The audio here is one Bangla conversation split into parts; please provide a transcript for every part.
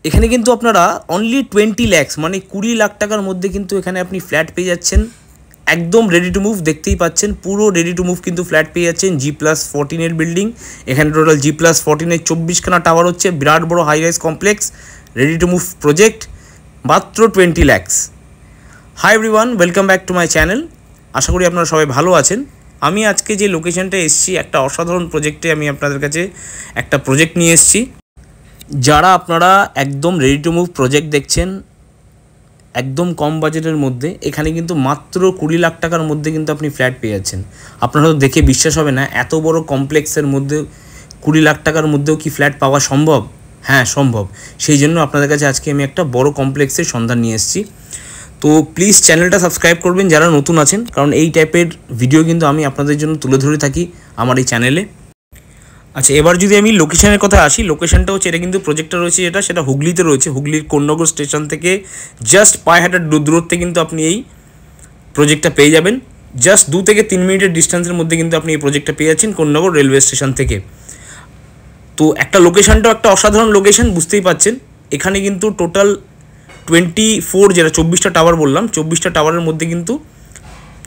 এখানে কিন্তু আপনারা অনলি 20 lakhs মানে 20 লাখ টাকার মধ্যে কিন্তু এখানে আপনি ফ্ল্যাট পেয়ে যাচ্ছেন। একদম রেডি টু মুভ, দেখতেই পাচ্ছেন পুরো রেডি টু মুভ কিন্তু ফ্ল্যাট পেয়ে যাচ্ছেন। G+14 বিল্ডিং, এখানে টোটাল G+14 24খানা টাওয়ার হচ্ছে, বিরাট বড় high rise complex, ready to move project, মাত্র 20 lakhs। Hi everyone, welcome back to my channel. আশা করি আপনারা সবাই ভালো আছেন। আমি আজকে যে লোকেশনটা এসেছি, একটা অসাধারণ প্রজেক্টে আমি আপনাদের কাছে একটা প্রজেক্ট নিয়ে এসেছি। যারা আপনারা একদম রেডি টু মুভ প্রজেক্ট দেখছেন একদম কম বাজেটের মধ্যে, এখানে কিন্তু মাত্র 20 লাখ টাকার মধ্যে কিন্তু আপনি ফ্ল্যাট পেয়ে যাচ্ছেন। আপনারা তো দেখে বিশ্বাস হবে না, এত বড় কমপ্লেক্সের মধ্যে 20 লাখ টাকার মধ্যেও কি ফ্ল্যাট পাওয়া সম্ভব? হ্যাঁ, সম্ভব। সেই জন্য আপনাদের কাছে আজকে আমি একটা বড় কমপ্লেক্সের সন্ধান নিয়ে এসেছি। তো প্লিজ চ্যানেলটা সাবস্ক্রাইব করবেন যারা নতুন আছেন, কারণ এই টাইপের ভিডিও কিন্তু আমি আপনাদের জন্য তুলে ধরে থাকি আমার এই চ্যানেলে। আচ্ছা, এবার যদি আমি লোকেশনের কথা আসি, লোকেশনটা হচ্ছে, এটা কিন্তু প্রজেক্টটা রয়েছে সেটা হুগলিতে রয়েছে। হুগলির কোন্নগর স্টেশন থেকে জাস্ট পায়ে হাঁটার দূরত্বে কিন্তু আপনি এই প্রজেক্টটা পেয়ে যাবেন। জাস্ট 2 থেকে 3 মিনিটের ডিস্টেন্সের মধ্যে কিন্তু আপনি এই প্রজেক্টটা পেয়ে যাচ্ছেন কোন্নগর রেলওয়ে স্টেশন থেকে। তো একটা লোকেশনটাও একটা অসাধারণ লোকেশন, বুঝতেই পাচ্ছেন। এখানে কিন্তু টোটাল 24, যেটা 24টা টাওয়ার বললাম, 24টা টাওয়ারের মধ্যে কিন্তু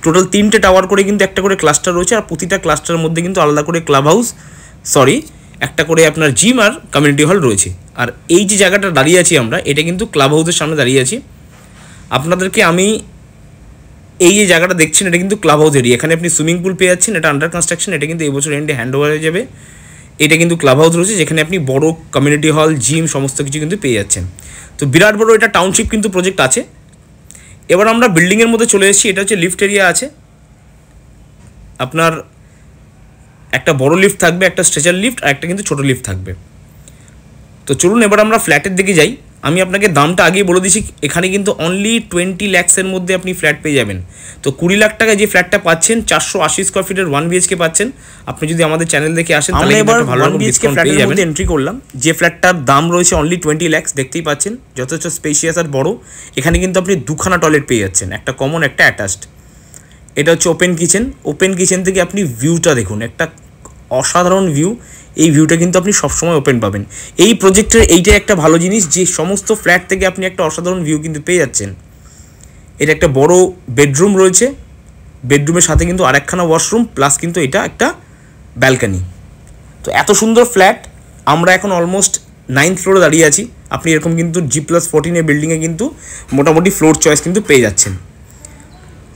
টোটাল 3টে টাওয়ার করে কিন্তু একটা করে ক্লাস্টার রয়েছে, আর প্রতিটা ক্লাস্টারের মধ্যে কিন্তু আলাদা করে ক্লাব হাউস, একটা করে আপনার জিম আর কমিউনিটি হল রয়েছে। আর এই যে জায়গাটা দাঁড়িয়ে আছি আমরা, এটা কিন্তু ক্লাব হাউসের সামনে দাঁড়িয়ে আছি। আপনাদেরকে আমি এই যে জায়গাটা দেখছেন, এটা কিন্তু ক্লাব হাউস এরিয়া। এখানে আপনি সুইমিং পুল পেয়ে যাচ্ছেন, এটা আন্ডার কনস্ট্রাকশন, এটা কিন্তু এই বছর এন্ডে হ্যান্ড ওভার হয়ে যাবে। এটা কিন্তু ক্লাব হাউস রয়েছে, যেখানে আপনি বড় কমিউনিটি হল, জিম সমস্ত কিছু কিন্তু পেয়ে যাচ্ছেন। তো বিরাট বড় এটা টাউনশিপ কিন্তু প্রজেক্ট আছে। এবার আমরা বিল্ডিংয়ের মধ্যে চলে এসেছি। এটা হচ্ছে লিফট এরিয়া আছে, আপনার একটা বড় লিফট থাকবে, একটা স্ট্রেচার লিফট, আর একটা কিন্তু ছোটো লিফট থাকবে। তো চলুন এবার আমরা ফ্ল্যাটের দিকে যাই। আমি আপনাকে দামটা আগেই বলে দিচ্ছি, এখানে কিন্তু অনলি 20 lakhsের মধ্যে আপনি ফ্ল্যাট পেয়ে যাবেন। তো 20 লাখ টাকায় যে ফ্ল্যাটটা পাচ্ছেন, 480 স্কোয়ার ফিটের 1 BHK পাচ্ছেন। আপনি যদি আমাদের চ্যানেল দেখে আসেন, তাহলে এবার ভালো ডিসকাউন্ট পেয়ে যাবেন। এন্ট্রি করলাম, যে ফ্ল্যাটটার দাম রয়েছে অনলি 20 lakhs, দেখতেই পাচ্ছেন যথেষ্ট স্পেশিয়াস আর বড়। এখানে কিন্তু আপনি 2খানা টয়লেট পেয়ে যাচ্ছেন, একটা কমন, একটা অ্যাটাচড। এটা হচ্ছে ওপেন কিচেন। ওপেন কিচেন থেকে আপনি ভিউটা দেখুন, একটা অসাধারণ ভিউ। এই ভিউটা কিন্তু আপনি সবসময় ওপেন পাবেন। এই প্রজেক্টের এইটাই একটা ভালো জিনিস, যে সমস্ত ফ্ল্যাট থেকে আপনি একটা অসাধারণ ভিউ কিন্তু পেয়ে যাচ্ছেন। এটা একটা বড় বেডরুম রয়েছে, বেডরুমের সাথে কিন্তু আরেকখানা ওয়াশরুম, প্লাস কিন্তু এটা একটা ব্যালকানি। তো এত সুন্দর ফ্ল্যাট। আমরা এখন অলমোস্ট 9th ফ্লোরে দাঁড়িয়ে আছি। আপনি এরকম কিন্তু G+14 বিল্ডিংয়ে কিন্তু মোটামুটি ফ্লোর চয়েস কিন্তু পেয়ে যাচ্ছেন।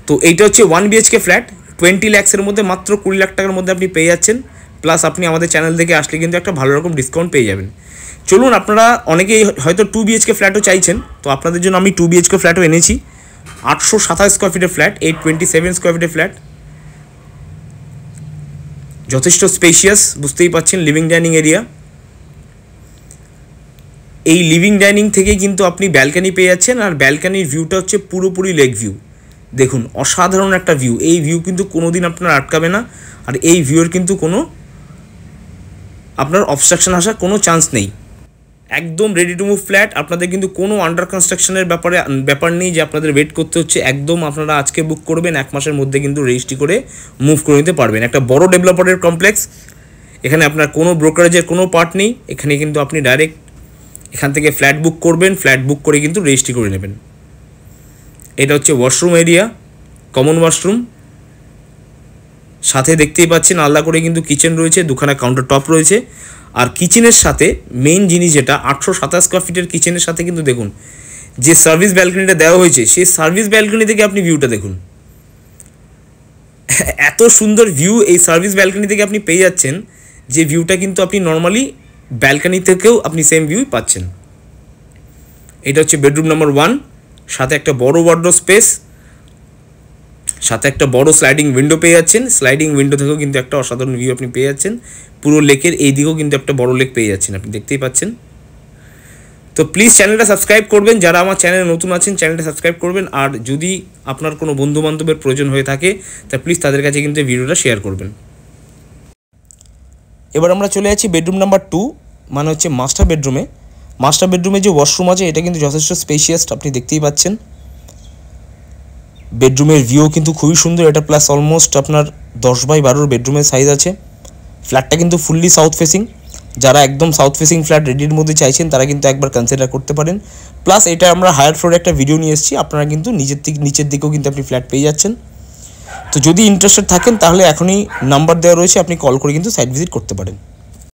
তো এইটা হচ্ছে 1 BHK ফ্ল্যাট, 20 lakhsের মধ্যে মাত্র 20 লাখ টাকার মধ্যে আপনি পেয়ে যাচ্ছেন। প্লাস আপনি আমাদের চ্যানেল থেকে আসলে কিন্তু একটা ভালো রকম ডিসকাউন্ট পেয়ে যাবেন। চলুন, আপনারা অনেকেই হয়তো 2 BHK ফ্ল্যাটও চাইছেন, তো আপনাদের জন্য আমি 2 BHK ফ্ল্যাটও এনেছি। 827 স্কোয়ার ফিটের ফ্ল্যাট, 827 স্কোয়ার ফিটের ফ্ল্যাট, যথেষ্ট স্পেশিয়াস, বুঝতেই পাচ্ছেন। লিভিং ডাইনিং এরিয়া, এই লিভিং ডাইনিং থেকে কিন্তু আপনি ব্যালকানি পেয়ে যাচ্ছেন, আর ব্যালকানির ভিউটা হচ্ছে পুরোপুরি লেক ভিউ। দেখুন, অসাধারণ একটা ভিউ। এই ভিউ কিন্তু কোনো দিন আপনার আটকাবে না, আর এই ভিউয়ের কিন্তু কোনো আপনার অবস্ট্রাকশন আসার কোনো চান্স নেই। একদম রেডি টু মুভ ফ্ল্যাট। আপনাদের কিন্তু কোনো আন্ডার কনস্ট্রাকশনের ব্যাপার নেই যে আপনাদের ওয়েট করতে হচ্ছে। একদম আপনারা আজকে বুক করবেন, 1 মাসের মধ্যে কিন্তু রেজিস্ট্রি করে মুভ করে নিতে পারবেন। একটা বড় ডেভেলপারের কমপ্লেক্স, এখানে আপনার কোনো ব্রোকারেজের কোনো পার্ট নেই। এখানে কিন্তু আপনি ডাইরেক্ট এখান থেকে ফ্ল্যাট বুক করবেন, ফ্ল্যাট বুক করে কিন্তু রেজিস্ট্রি করে নেবেন। এটা হচ্ছে ওয়াশরুম এরিয়া, কমন ওয়াশরুম, সাথে দেখতেই পাচ্ছেন আলাদা করে কিন্তু কিচেন রয়েছে, 2খানা কাউন্টার টপ রয়েছে। আর কিচেনের সাথে মেইন জিনিস যেটা, 827 স্কোয়ার ফিটের কিচেনের সাথে কিন্তু দেখুন যে সার্ভিস ব্যালকনিটা দেওয়া হয়েছে, সেই সার্ভিস ব্যালকনি থেকে আপনি ভিউটা দেখুন। এত সুন্দর ভিউ এই সার্ভিস ব্যালকনি থেকে আপনি পেয়ে যাচ্ছেন, যে ভিউটা কিন্তু আপনি নর্মালি ব্যালকনি থেকেও আপনি সেম ভিউ পাচ্ছেন। এটা হচ্ছে বেডরুম নাম্বার 1, সাথে একটা বড় ওয়ার্ডরোব স্পেস, সাথে একটা বড় স্লাইডিং উইন্ডো পেয়ে যাচ্ছেন। স্লাইডিং উইন্ডো থেকেও কিন্তু একটা অসাধারণ ভিউ আপনি পেয়ে যাচ্ছেন। পুরো লেকের এই দিকেও কিন্তু একটা বড় লেক পেয়ে যাচ্ছেন, আপনি দেখতেই পাচ্ছেন। তো প্লিজ চ্যানেলটা সাবস্ক্রাইব করবেন, যারা আমার চ্যানেলে নতুন আছেন চ্যানেলটা সাবস্ক্রাইব করবেন। আর যদি আপনার কোনো বন্ধুবান্ধবের প্রয়োজন হয়ে থাকে, তা প্লিজ তাদের কাছে কিন্তু ভিডিওটা শেয়ার করবেন। এবার আমরা চলে যাচ্ছি বেডরুম নাম্বার 2, মানে হচ্ছে মাস্টার বেডরুমে। মাস্টার বেডরুমে যে ওয়াশরুম আছে, এটা কিন্তু যথেষ্ট স্পেশিয়াস, আপনি দেখতেই পাচ্ছেন। বেডরুমের ভিউ কিন্তু খুবই সুন্দর। এটা প্লাস অলমোস্ট আপনার 10 বাই 12 বেডরুমের সাইজ আছে। ফ্ল্যাটটা কিন্তু ফুললি সাউথ ফেসিং, যারা একদম সাউথ ফেসিং ফ্ল্যাট রেডির মধ্যে চাইছেন তারা কিন্তু একবার কনসিডার করতে পারেন। প্লাস এটা আমরা হায়ার ফ্লোরে একটা ভিডিও নিয়ে এসেছি, আপনারা কিন্তু নিচের দিকেও কিন্তু আপনি ফ্ল্যাট পেয়ে যাচ্ছেন। তো যদি ইন্টারেস্টেড থাকেন তাহলে এখনই নাম্বার দেওয়া রয়েছে, আপনি কল করে কিন্তু সাইট ভিজিট করতে পারেন।